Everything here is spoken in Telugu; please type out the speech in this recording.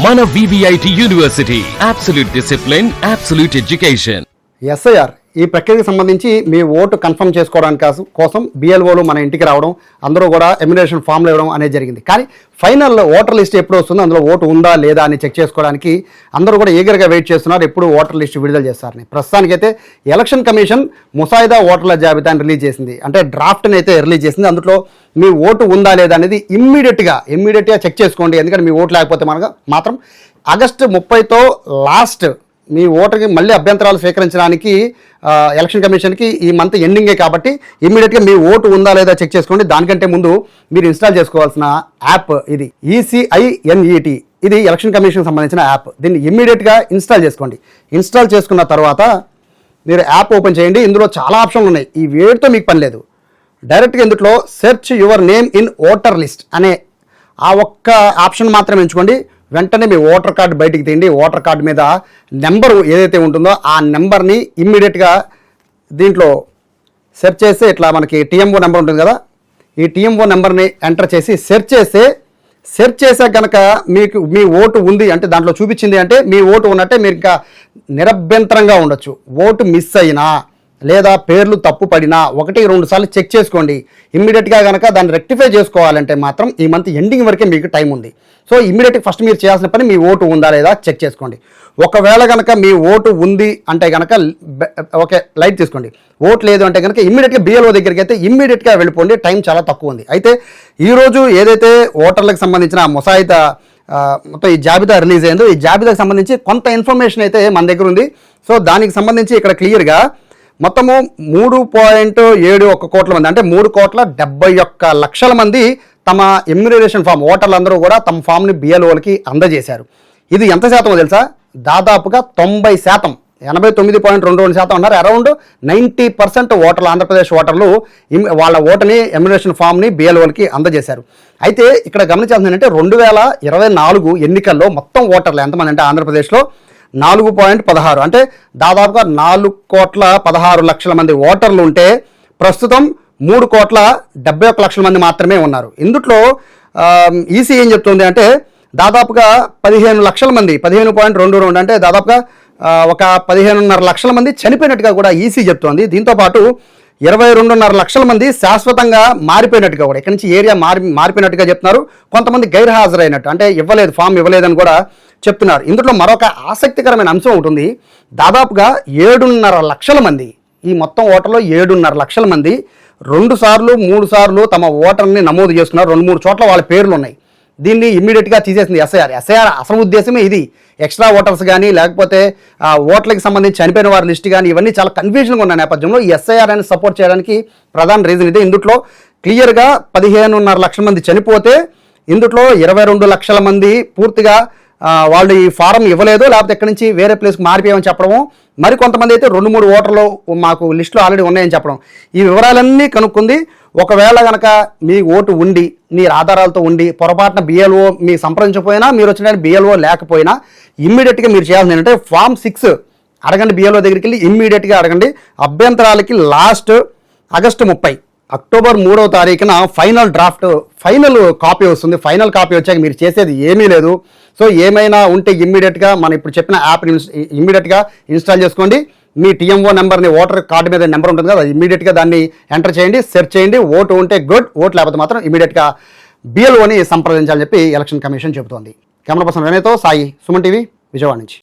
మన VVIT university, absolute discipline, absolute education. SIR ఈ ప్రక్రియకి సంబంధించి మీ ఓటు కన్ఫర్మ్ చేసుకోవడానికి కోసం బిఎల్ఓలు మన ఇంటికి రావడం, అందరూ కూడా ఎమ్యునేషన్ ఫామ్లు ఇవ్వడం అనేది జరిగింది. కానీ ఫైనల్ ఓటర్ లిస్ట్ ఎప్పుడు వస్తుందో, అందులో ఓటు ఉందా లేదా అని చెక్ చేసుకోవడానికి అందరూ కూడా ఈగర్గా వెయిట్ చేస్తున్నారు, ఎప్పుడు ఓటర్ లిస్ట్ విడుదల చేస్తారని. ప్రస్తుతానికైతే ఎలక్షన్ కమిషన్ ముసాయిదా ఓటర్ల జాబితాని రిలీజ్ చేసింది, అంటే డ్రాఫ్ట్ని అయితే రిలీజ్ చేసింది. అందులో మీ ఓటు ఉందా లేదా అనేది ఇమ్మీడియట్గా చెక్ చేసుకోండి. ఎందుకంటే మీ ఓటు లేకపోతే మాత్రం ఆగస్టు 30తో లాస్ట్ మీ ఓటర్కి మళ్ళీ అభ్యంతరాలు స్వీకరించడానికి ఎలక్షన్ కమిషన్కి ఈ మంత్ ఎండింగే కాబట్టి ఇమ్మీడియట్గా మీ ఓటు ఉందా లేదా చెక్ చేసుకోండి. దానికంటే ముందు మీరు ఇన్స్టాల్ చేసుకోవాల్సిన యాప్ ఇది ECINET. ఇది ఎలక్షన్ కమిషన్కి సంబంధించిన యాప్. దీన్ని ఇమ్మీడియట్గా ఇన్స్టాల్ చేసుకోండి. ఇన్స్టాల్ చేసుకున్న తర్వాత మీరు యాప్ ఓపెన్ చేయండి. ఇందులో చాలా ఆప్షన్లు ఉన్నాయి, ఈ వేడితో మీకు పని లేదు. డైరెక్ట్గా ఇందులో search your name in voter list అనే ఆ ఒక్క ఆప్షన్ మాత్రం ఎంచుకోండి. వెంటనే మీ ఓటర్ కార్డు బయటికి తీయండి. ఓటర్ కార్డు మీద నెంబరు ఏదైతే ఉంటుందో ఆ నెంబర్ని ఇమ్మీడియట్గా దీంట్లో సెర్చ్ చేస్తే ఇట్లా మనకి TMO నెంబర్ ఉంటుంది కదా, ఈ TMO నెంబర్ని ఎంటర్ చేసి సెర్చ్ చేసే కనుక మీకు మీ ఓటు ఉంది అంటే, దాంట్లో చూపించింది అంటే మీ ఓటు ఉన్నట్టే. మీరు ఇంకా నిరభ్యంతరంగా ఉండొచ్చు. ఓటు మిస్ అయినా లేదా పేర్లు తప్పు పడినా 1-2 సార్లు చెక్ చేసుకోండి. ఇమ్మీడియట్గా కనుక దాన్ని రెక్టిఫై చేసుకోవాలంటే మాత్రం ఈ మంత్ ఎండింగ్ వరకే మీకు టైం ఉంది. సో ఇమ్మీడియట్గా ఫస్ట్ మీరు చేయాల్సిన పని మీ ఓటు ఉందా లేదా చెక్ చేసుకోండి. ఒకవేళ కనుక మీ ఓటు ఉంది అంటే కనుక ఓకే లైట్ తీసుకోండి. ఓటు లేదు అంటే కనుక ఇమ్మీడియట్గా BLO దగ్గరికి అయితే ఇమ్మీడియట్గా వెళ్ళిపోండి. టైం చాలా తక్కువ ఉంది. అయితే ఈరోజు ఏదైతే ఓటర్లకు సంబంధించిన ముసాయిదా మొత్తం ఈ జాబితా రిలీజ్ అయిందో, ఈ జాబితాకు సంబంధించి కొంత ఇన్ఫర్మేషన్ అయితే మన దగ్గర ఉంది. సో దానికి సంబంధించి ఇక్కడ క్లియర్గా మొత్తము 3.71 కోట్ల మంది, అంటే 3,71,00,000 మంది తమ ఎమ్యునరేషన్ ఫామ్, ఓటర్లందరూ కూడా తమ ఫామ్ని BLOలకి అందజేశారు. ఇది ఎంత శాతమో తెలుసా? దాదాపుగా 90%, 89.22% ఉన్నారు. అరౌండ్ 90% ఓటర్లు, ఆంధ్రప్రదేశ్ ఓటర్లు వాళ్ళ ఓటుని ఎమ్యునరేషన్ ఫామ్ని BLOలకి అందజేశారు. అయితే ఇక్కడ గమనించాల్సింది ఏంటంటే 2024 ఎన్నికల్లో మొత్తం ఓటర్లు ఎంతమంది అంటే ఆంధ్రప్రదేశ్లో 4.16, అంటే దాదాపుగా 4,16,00,000 మంది ఓటర్లు ఉంటే ప్రస్తుతం 3,71,00,000 మంది మాత్రమే ఉన్నారు. ఇందులో EC ఏం చెప్తుంది అంటే దాదాపుగా 15 లక్షల మంది, 15.22, అంటే దాదాపుగా ఒక 15.5 లక్షల మంది చనిపోయినట్టుగా కూడా EC చెప్తోంది. దీంతోపాటు 22.5 లక్షల మంది శాశ్వతంగా మారిపోయినట్టుగా కూడా, ఇక్కడి నుంచి ఏరియా మారిపోయినట్టుగా చెప్తున్నారు. కొంతమంది గైర్హాజరైనట్టు, అంటే ఇవ్వలేదు, ఫామ్ ఇవ్వలేదని కూడా చెప్తున్నారు. ఇందులో మరొక ఆసక్తికరమైన అంశం ఉంటుంది. దాదాపుగా 7.5 లక్షల మంది, ఈ మొత్తం ఓటర్లో 7.5 లక్షల మంది 2 సార్లు 3 సార్లు తమ ఓటర్ని నమోదు చేసుకున్నారు. 2-3 చోట్ల వాళ్ళ పేర్లు ఉన్నాయి. దీన్ని ఇమ్మీడియట్గా తీసేసింది ఎస్ఐఆర్. అసలు ఉద్దేశమే ఇది. ఎక్స్ట్రా ఓటర్స్ కానీ లేకపోతే ఓట్లకి సంబంధించి చనిపోయిన వారి లిస్ట్ కానీ ఇవన్నీ చాలా కన్ఫ్యూజన్గా ఉన్న నేపథ్యంలో ఈ ఎస్ఐఆర్ అని సపోర్ట్ చేయడానికి ప్రధాన రీజన్ ఇదే. ఇందులో క్లియర్గా 15.5 లక్షల మంది చనిపోతే ఇందులో 22 లక్షల మంది పూర్తిగా వాళ్ళు ఈ ఫారం ఇవ్వలేదు, లేకపోతే ఎక్కడి నుంచి వేరే ప్లేస్కి మారిపోయామని చెప్పడము, మరి కొంతమంది అయితే 2-3 ఓటర్లు మాకు లిస్టులో ఆల్రెడీ ఉన్నాయని చెప్పడం. ఈ వివరాలన్నీ కనుక్కుంది. ఒకవేళ కనుక మీ ఓటు ఉండి, మీ ఆధారాలతో ఉండి పొరపాటున BLO మీ సంప్రదించకపోయినా, మీరు వచ్చిన BLO లేకపోయినా ఇమ్మీడియట్గా మీరు చేయాల్సింది ఏంటంటే Form 6 అడగండి. BLO దగ్గరికి వెళ్ళి ఇమ్మీడియట్గా అడగండి. అభ్యంతరాలకి లాస్ట్ ఆగస్టు 30, అక్టోబర్ 3వ తారీఖున ఫైనల్ కాపీ వస్తుంది. ఫైనల్ కాపీ వచ్చాక మీరు చేసేది ఏమీ లేదు. సో ఏమైనా ఉంటే ఇమ్మీడియట్గా మనం ఇప్పుడు చెప్పిన యాప్ని ఇమ్మీడియట్గా ఇన్స్టాల్ చేసుకోండి. మీ TMO నెంబర్ని, ఓటర్ కార్డు మీద నెంబర్ ఉంటుంది కదా, ఇమ్మీడియట్గా దాన్ని ఎంటర్ చేయండి, సెర్చ్ చేయండి. ఓటు ఉంటే గుడ్, ఓటు లేకపోతే మాత్రం ఇమ్మీడియట్గా BLOని సంప్రదించాలని చెప్పి ఎలక్షన్ కమిషన్ చెబుతోంది. కెమెరా పర్సన్ వినయ్తో సాయి, సుమన్ టీవీ, విజయవాడ నుంచి.